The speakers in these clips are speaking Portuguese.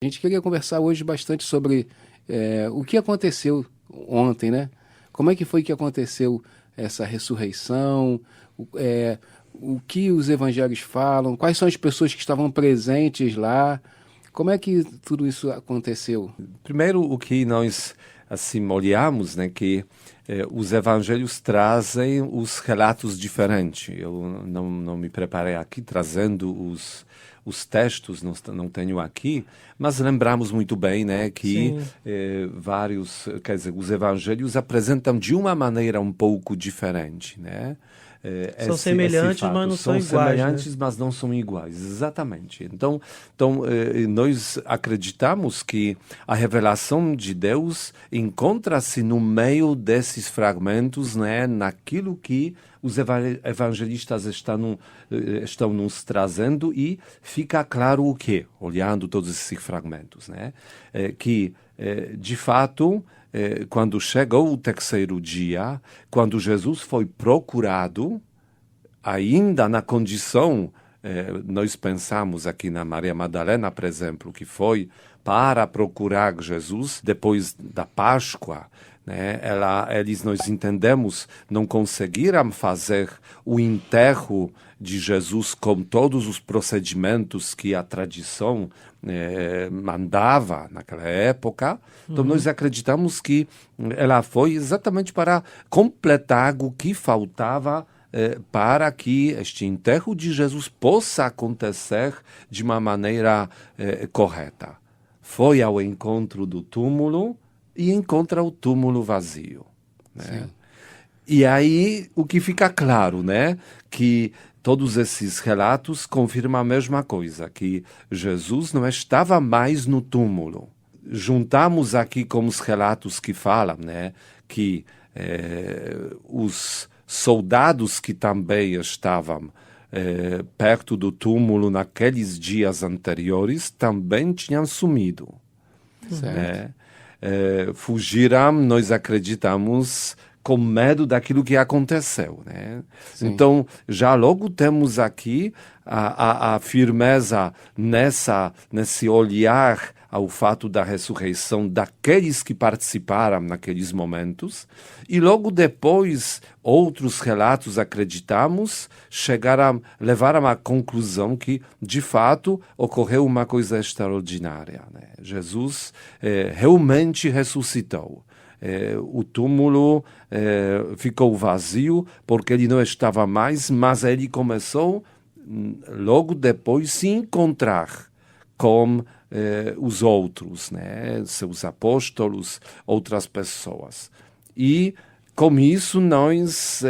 A gente queria conversar hoje bastante sobre o que aconteceu ontem, né? Como é que foi que aconteceu essa ressurreição? O que os evangelhos falam? Quais são as pessoas que estavam presentes lá? Como é que tudo isso aconteceu? Primeiro, o que nós assim olhamos, né, que os evangelhos trazem os relatos diferentes. Eu não me preparei aqui trazendo os textos, não tenho aqui, mas lembramos muito bem, né, que Sim. quer dizer, os evangelhos apresentam de uma maneira um pouco diferente, né? São Esse semelhantes, fato. mas não são São iguais, né? semelhantes, mas não são iguais. Exatamente. Então, nós acreditamos que a revelação de Deus encontra-se no meio desses fragmentos, né, naquilo que os evangelistas estão nos trazendo, e fica claro o quê? Olhando todos esses fragmentos, né? De fato, quando chegou o terceiro dia, quando Jesus foi procurado, ainda na condição, nós pensamos aqui na Maria Madalena, por exemplo, que foi para procurar Jesus depois da Páscoa, né? Nós entendemos, não conseguiram fazer o enterro de Jesus com todos os procedimentos que a tradição mandava naquela época. Então nós acreditamos que ela foi exatamente para completar o que faltava para que este enterro de Jesus possa acontecer de uma maneira correta. Foi ao encontro do túmulo e encontra o túmulo vazio, né? E aí o que fica claro, né, que todos esses relatos confirmam a mesma coisa, que Jesus não estava mais no túmulo. Juntamos aqui com os relatos que falam, né, que os soldados que também estavam perto do túmulo naqueles dias anteriores também tinham sumido. Né? Fugiram, nós acreditamos, com medo daquilo que aconteceu, né? Então, já logo temos aqui a firmeza nesse olhar ao fato da ressurreição daqueles que participaram naqueles momentos, e logo depois outros relatos, acreditamos, levaram à conclusão que, de fato, ocorreu uma coisa extraordinária, né? Jesus realmente ressuscitou. O túmulo ficou vazio porque ele não estava mais, mas ele começou logo depois se encontrar com os outros, né? Seus apóstolos, outras pessoas. E com isso nós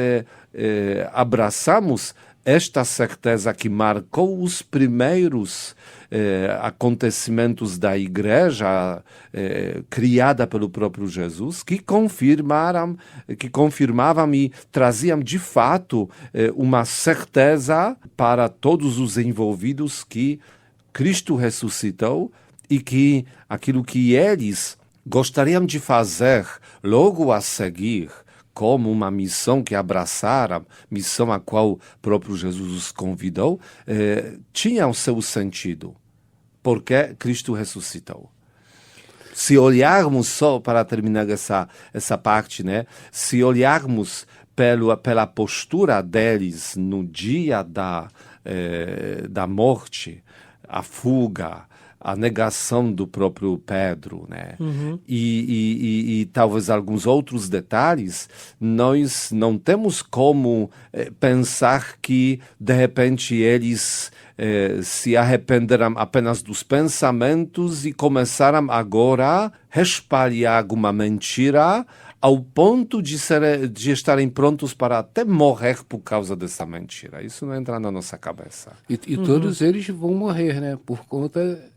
abraçamos esta certeza que marcou os primeiros acontecimentos da igreja criada pelo próprio Jesus, que confirmavam e traziam de fato uma certeza para todos os envolvidos que Cristo ressuscitou e que aquilo que eles gostariam de fazer logo a seguir, como uma missão que abraçaram, missão a qual o próprio Jesus os convidou, tinha o seu sentido, porque Cristo ressuscitou. Se olharmos só, para terminar essa parte, né? Se olharmos pela postura deles no dia da morte, a fuga, a negação do próprio Pedro, né? E talvez alguns outros detalhes, nós não temos como pensar que, de repente, eles se arrependeram apenas dos pensamentos e começaram agora a espalhar alguma mentira ao ponto de estarem prontos para até morrer por causa dessa mentira. Isso não entra na nossa cabeça. E todos eles vão morrer, né? Por conta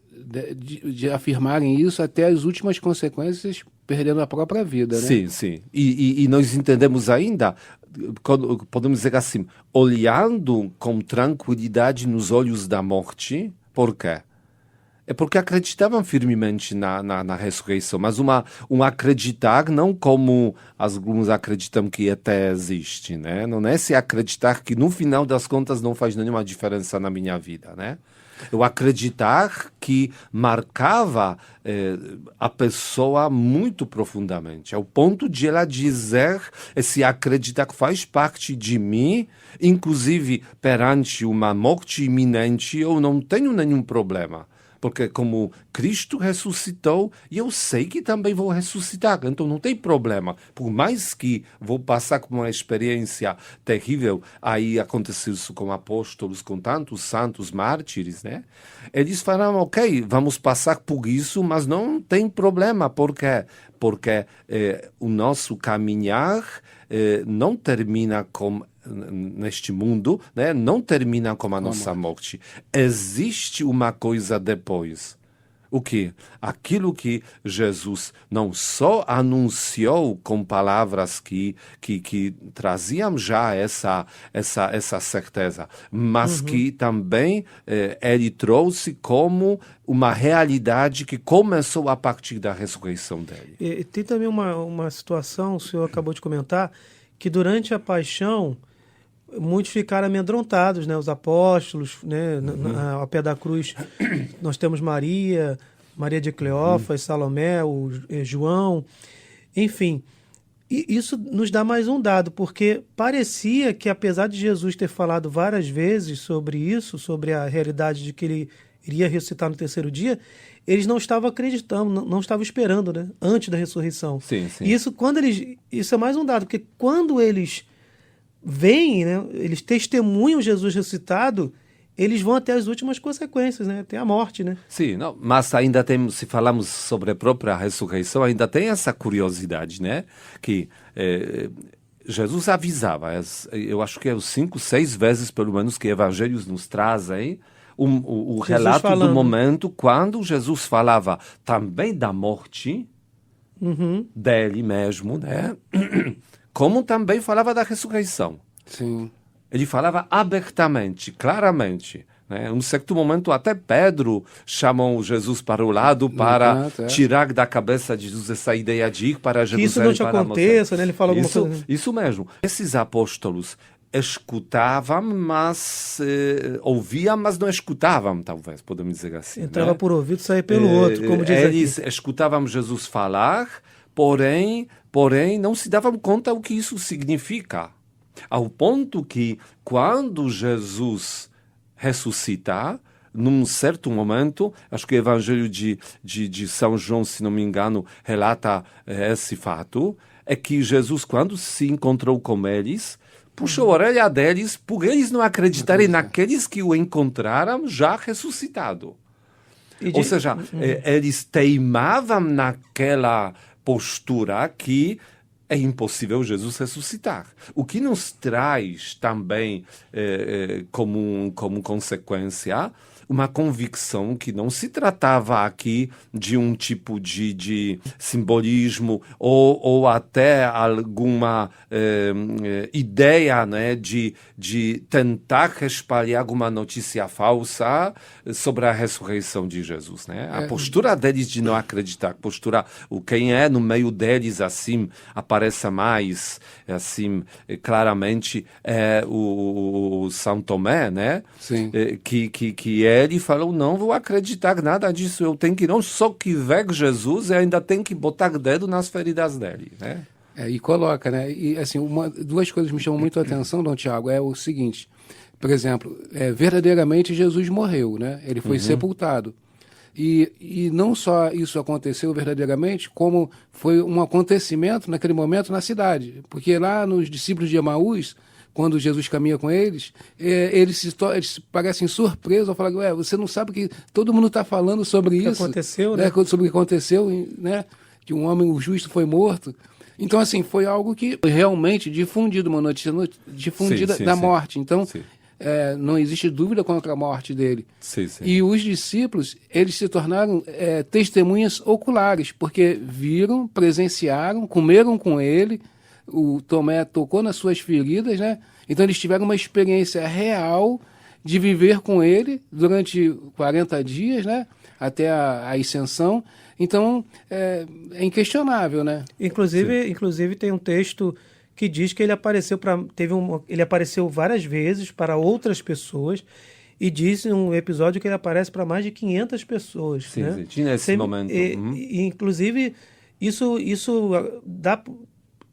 de afirmarem isso até as últimas consequências, perdendo a própria vida, né? Sim, sim. E nós entendemos ainda, podemos dizer assim, olhando com tranquilidade nos olhos da morte. Por quê? É porque acreditavam firmemente na ressurreição, mas um acreditar não como alguns acreditam que até existe, né? Não é se acreditar que no final das contas não faz nenhuma diferença na minha vida, né? O acreditar que marcava a pessoa muito profundamente, ao ponto de ela dizer, esse acreditar que faz parte de mim, inclusive perante uma morte iminente, eu não tenho nenhum problema. Porque como Cristo ressuscitou, eu sei que também vou ressuscitar, então não tem problema. Por mais que vou passar por uma experiência terrível, aí aconteceu isso com apóstolos, com tantos santos mártires, né? Eles falaram, ok, vamos passar por isso, mas não tem problema. Por quê? Porque o nosso caminhar não termina neste mundo, né? Não termina com a nossa morte. Existe uma coisa depois. O quê? Aquilo que Jesus não só anunciou com palavras que traziam já essa certeza, mas que também ele trouxe como uma realidade que começou a partir da ressurreição dele. E tem também uma situação, o senhor acabou de comentar, que durante a paixão muitos ficaram amedrontados, né? Os apóstolos, né? Ao pé da cruz nós temos Maria de Cleófas, Salomé, João, enfim. E isso nos dá mais um dado, porque parecia que, apesar de Jesus ter falado várias vezes sobre isso, sobre a realidade de que ele iria ressuscitar no terceiro dia, eles não estavam acreditando, não estavam esperando, né? Antes da ressurreição. Sim, sim. E isso é mais um dado, porque quando eles veem, né, eles testemunham Jesus ressuscitado, eles vão até as últimas consequências, né, até a morte, né? Sim, não, mas ainda tem, se falamos sobre a própria ressurreição, ainda tem essa curiosidade, né, que Jesus avisava, eu acho que é 5, 6 vezes pelo menos que evangelhos nos trazem o relato falando do momento quando Jesus falava também da morte dele mesmo, né? Como também falava da ressurreição. Sim. Ele falava abertamente, claramente. Né? Em um certo momento, até Pedro chamou Jesus para o lado para tirar da cabeça de Jesus essa ideia de ir para Jerusalém. Que isso não te aconteça, né? Ele fala alguma coisa. Isso mesmo. Esses apóstolos escutavam, mas ouviam, mas não escutavam, talvez, podemos dizer assim. Entrava, né? Por ouvido, saía pelo outro, como diz eles aqui. escutavam Jesus falar, porém não se davam conta o que isso significa. Ao ponto que, quando Jesus ressuscitar, num certo momento, acho que o Evangelho de São João, se não me engano, relata esse fato, é que Jesus, quando se encontrou com eles, puxou a orelha deles por eles não acreditarem naqueles que o encontraram já ressuscitado. Ou seja, eles teimavam naquela postura que é impossível Jesus ressuscitar. O que nos traz também como consequência uma convicção que não se tratava aqui de um tipo de simbolismo ou até alguma ideia, né, de tentar espalhar alguma notícia falsa sobre a ressurreição de Jesus. Né? A postura deles de não acreditar, quem é no meio deles assim aparece mais assim claramente é o São Tomé, né? Sim. Que ele falou, não vou acreditar nada disso, eu tenho que não só que ver Jesus, eu ainda tenho que botar dedo nas feridas dele, né? E coloca, né? E assim, duas coisas me chamam muito a atenção, Dom Tiago, é o seguinte, por exemplo, verdadeiramente Jesus morreu, né? Ele foi sepultado. E não só isso aconteceu verdadeiramente, como foi um acontecimento naquele momento na cidade. Porque lá nos discípulos de Emaús, quando Jesus caminha com eles, eles parecem surpresos ao falar, você não sabe que todo mundo está falando sobre isso. Aconteceu, né? Sobre o que aconteceu, né? Que um homem, o justo, foi morto. Então, assim, foi algo que foi realmente difundido, uma notícia difundida da morte. Então, não existe dúvida contra a morte dele. Sim. E os discípulos, eles se tornaram testemunhas oculares, porque viram, presenciaram, comeram com ele, o Tomé tocou nas suas feridas, né? Então eles tiveram uma experiência real de viver com ele durante 40 dias, né? Até a ascensão. Então, é inquestionável, né? Inclusive tem um texto que diz que ele apareceu várias vezes para outras pessoas e disse um episódio que ele aparece para mais de 500 pessoas. Sim, né? sim, tinha esse momento. Inclusive, isso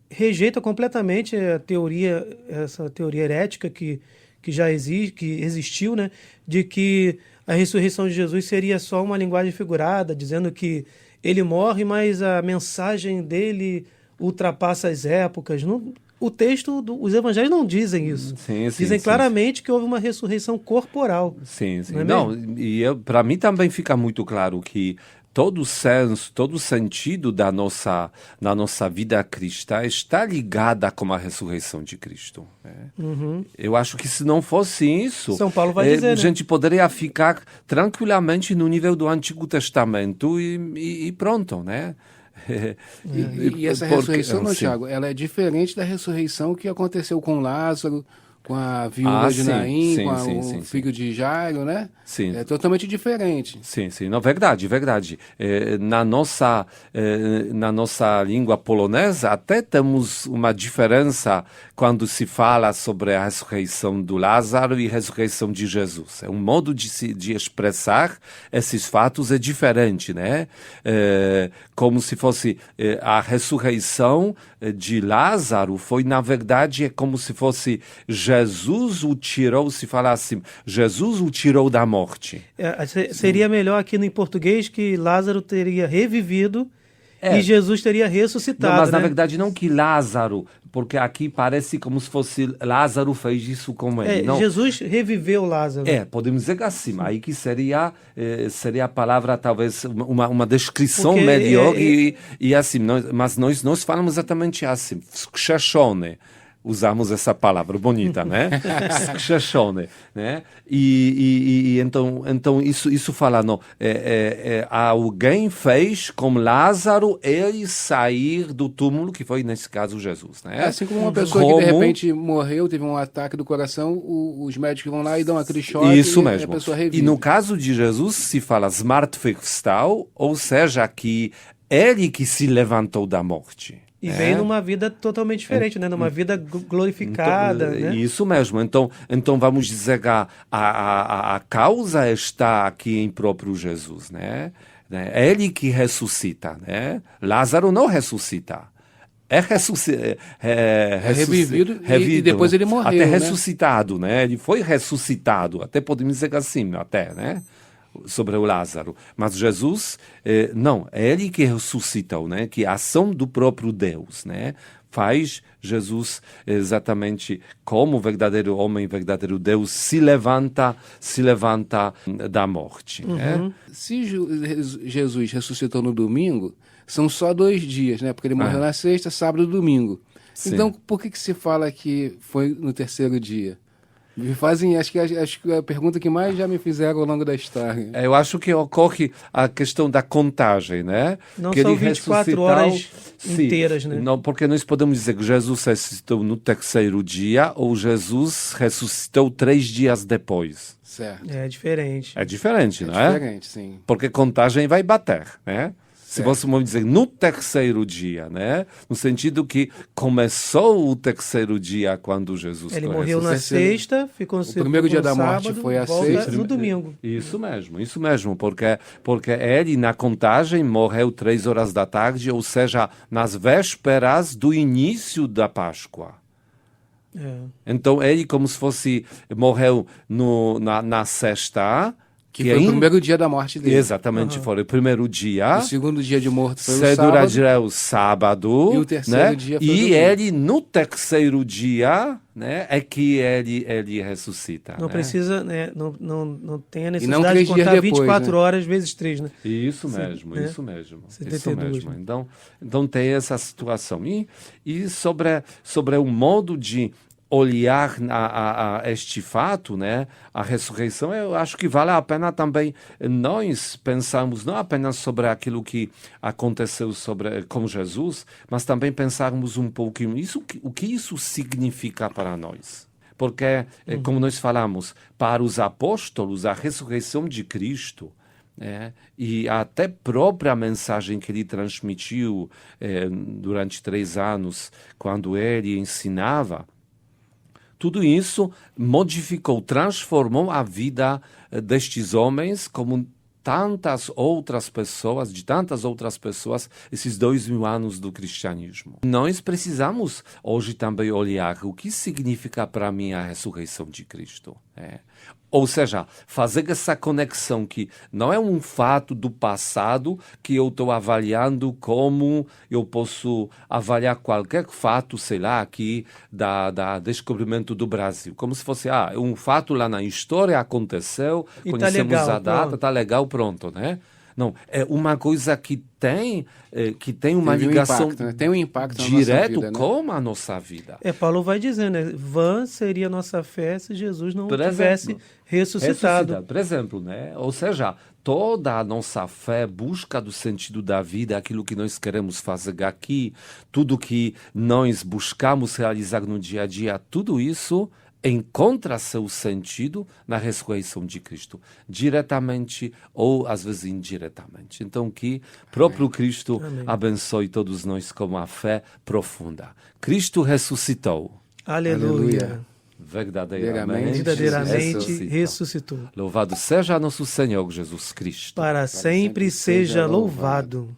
rejeita completamente essa teoria herética que já existe, que existiu, né? De que a ressurreição de Jesus seria só uma linguagem figurada, dizendo que ele morre, mas a mensagem dele ultrapassa as épocas. O texto, os evangelhos não dizem isso. Sim, dizem claramente que houve uma ressurreição corporal. Sim, sim. Não, para mim também fica muito claro que todo o senso, todo o sentido da nossa vida cristã está ligada com a ressurreição de Cristo. Eu acho que se não fosse isso, São Paulo vai dizer, a gente poderia ficar tranquilamente no nível do Antigo Testamento e pronto, né? E essa ressurreição, Tiago, ela é diferente da ressurreição que aconteceu com Lázaro, com a viúva de Naim, com o filho de Jairo, né? Sim. É totalmente diferente. Sim, sim. Não, verdade. Na nossa língua polonesa até temos uma diferença quando se fala sobre a ressurreição do Lázaro e a ressurreição de Jesus. Um modo de expressar esses fatos é diferente, né? Como se fosse a ressurreição de Lázaro foi, na verdade, como se fosse Jesus o tirou, se falar assim, Jesus o tirou da morte. Seria melhor aqui no português que Lázaro teria revivido e Jesus teria ressuscitado. Não, mas né? na verdade não que Lázaro, porque aqui parece como se fosse Lázaro fez isso com ele. Não. Jesus reviveu Lázaro. Podemos dizer que assim, aí que seria a palavra talvez uma descrição Porque melhor e assim, mas nós falamos exatamente assim, skrzeszony. Usamos essa palavra bonita, né? Skrzeszony, né? E então isso fala, não, alguém fez com Lázaro ele sair do túmulo, que foi nesse caso Jesus, né? Assim como uma pessoa que de repente morreu, teve um ataque do coração, os médicos vão lá e dão aquele choque isso e mesmo. a pessoa revive. E no caso de Jesus se fala zmartwychwstał, ou seja, que ele que se levantou da morte. E vem numa vida totalmente diferente, né? Numa vida glorificada. Então, né? Isso mesmo. Então vamos dizer que a causa está aqui em próprio Jesus, né? Ele que ressuscita, né? Lázaro não ressuscita. Revivido e depois ele morreu. Até ressuscitado, né? Ele foi ressuscitado. Até podemos dizer assim, até, né? Sobre o Lázaro. Mas Jesus, não, é ele que ressuscitou, né? Que a ação do próprio Deus, né? Faz Jesus exatamente como verdadeiro homem, verdadeiro Deus, se levanta da morte. Né? Se Jesus ressuscitou no domingo, são só 2 dias, né? Porque ele morreu na sexta, sábado e domingo. Sim. Então, por que se fala que foi no 3º dia? Me fazem, acho que a pergunta que mais já me fizeram ao longo da história. Eu acho que ocorre a questão da contagem, né? Não que são 24 horas inteiras, né? Não, porque nós podemos dizer que Jesus ressuscitou no 3º dia ou Jesus ressuscitou 3 dias depois. Certo. É diferente. É diferente, não é? É diferente, sim. Porque contagem vai bater, né? Se você for dizer no 3º dia, né? No sentido que começou o 3º dia quando Jesus Ele morreu na sexta, ficou no primeiro dia da sábado, morte foi a volta sexta. no domingo. Isso mesmo, porque ele na contagem morreu 3 horas da tarde, ou seja, nas vésperas do início da Páscoa. Então ele como se fosse morreu na sexta. Que foi o primeiro dia da morte dele. Exatamente, foi o primeiro dia. O segundo dia de morto foi o sábado. sábado. E o terceiro dia foi o domingo. E ele, no 3º dia, né, é que ele ressuscita. Não né? precisa, né, não tem a não necessidade 3 de contar dias depois, 24 né? horas vezes 3, né? Isso mesmo, né? isso mesmo. 72, Isso mesmo. né? Então tem essa situação. E sobre o modo de olhar a este fato, né, a ressurreição, eu acho que vale a pena também nós pensarmos não apenas sobre aquilo que aconteceu com Jesus, mas também pensarmos um pouquinho o que isso significa para nós. Porque, como nós falamos, para os apóstolos, a ressurreição de Cristo e até própria mensagem que ele transmitiu durante 3 anos, quando ele ensinava, tudo isso modificou, transformou a vida destes homens como tantas outras pessoas, esses 2000 anos do cristianismo. Nós precisamos hoje também olhar o que significa para mim a ressurreição de Cristo. Ou seja, fazer essa conexão que não é um fato do passado que eu estou avaliando como eu posso avaliar qualquer fato, sei lá, aqui da descobrimento do Brasil. Como se fosse, um fato lá na história aconteceu, E conhecemos tá legal, a data, pronto. tá legal, pronto, né? Não, é uma coisa que tem uma Teve um ligação impacto, né? Tem um impacto na nossa direto vida, né? com a nossa vida. Paulo vai dizendo, né? Vã seria a nossa fé se Jesus não Por tivesse exemplo, ressuscitado. Por exemplo, né? Ou seja, toda a nossa fé, busca do sentido da vida, aquilo que nós queremos fazer aqui, tudo que nós buscamos realizar no dia a dia, tudo isso encontra seu sentido na ressurreição de Cristo, diretamente ou às vezes indiretamente. Então que próprio Cristo abençoe todos nós com a fé profunda. Cristo ressuscitou. Aleluia. Verdadeiramente ressuscitou. Louvado seja nosso Senhor Jesus Cristo. Para sempre seja louvado.